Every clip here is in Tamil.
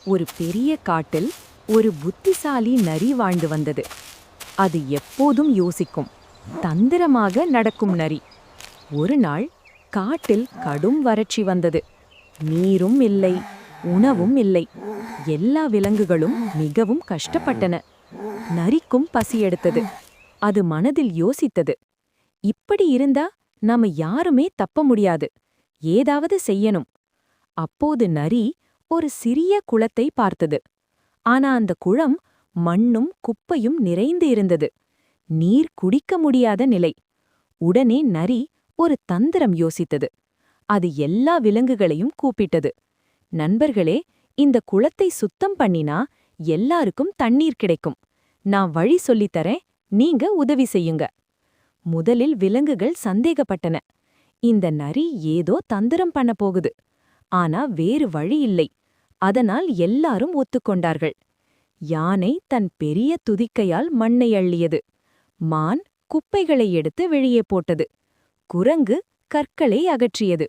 ஒரு பெரிய காட்டில் ஒரு புத்திசாலி நரி வாழ்ந்து வந்தது. அது எப்போதும் யோசிக்கும், தந்திரமாக நடக்கும் நரி. ஒரு நாள் காட்டில் கடும் வறட்சி வந்தது. நீரும் இல்லை, உணவும் இல்லை. எல்லா விலங்குகளும் மிகவும் கஷ்டப்பட்டன. நரிக்கும் பசி எடுத்தது. அது மனதில் யோசித்தது, இப்படி இருந்தா நாம யாருமே தப்ப முடியாது. ஏதாவது செய்யணும். அப்போது நரி ஒரு சிறிய குளத்தை பார்த்தது. ஆனா அந்த குளம் மண்ணும் குப்பையும் நிறைந்து இருந்தது. நீர் குடிக்க முடியாத நிலை. உடனே நரி ஒரு தந்திரம் யோசித்தது. அது எல்லா விலங்குகளையும் கூப்பிட்டது. நண்பர்களே, இந்த குளத்தை சுத்தம் பண்ணினா எல்லாருக்கும் தண்ணீர் கிடைக்கும். நான் வழி சொல்லித்தரேன், நீங்க உதவி செய்யுங்க. முதலில் விலங்குகள் சந்தேகப்பட்டன. இந்த நரி ஏதோ தந்திரம் பண்ண போகுது. ஆனா வேறு வழி இல்லை. அதனால் எல்லாரும் ஒத்துக்கொண்டார்கள். யானை தன் பெரிய துதிக்கையால் மண்ணை அள்ளியது. மான் குப்பைகளை எடுத்து வெளியே போட்டது. குரங்கு கற்களை அகற்றியது.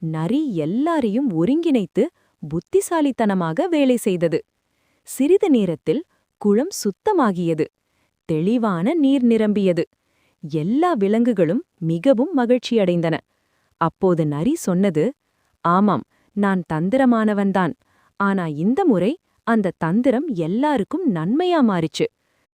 நரி எல்லாரையும் ஒருங்கிணைத்து புத்திசாலித்தனமாக வேலை செய்தது. சிறிது நேரத்தில் குளம் சுத்தமாகியது. தெளிவான நீர் நிரம்பியது. எல்லா விலங்குகளும் மிகவும் மகிழ்ச்சியடைந்தன. அப்போது நரி சொன்னது, ஆமாம், நான் தந்திரமானவன்தான். ஆனா இந்த முறை அந்த தந்திரம் எல்லாருக்கும் நன்மையா மாறிச்சு.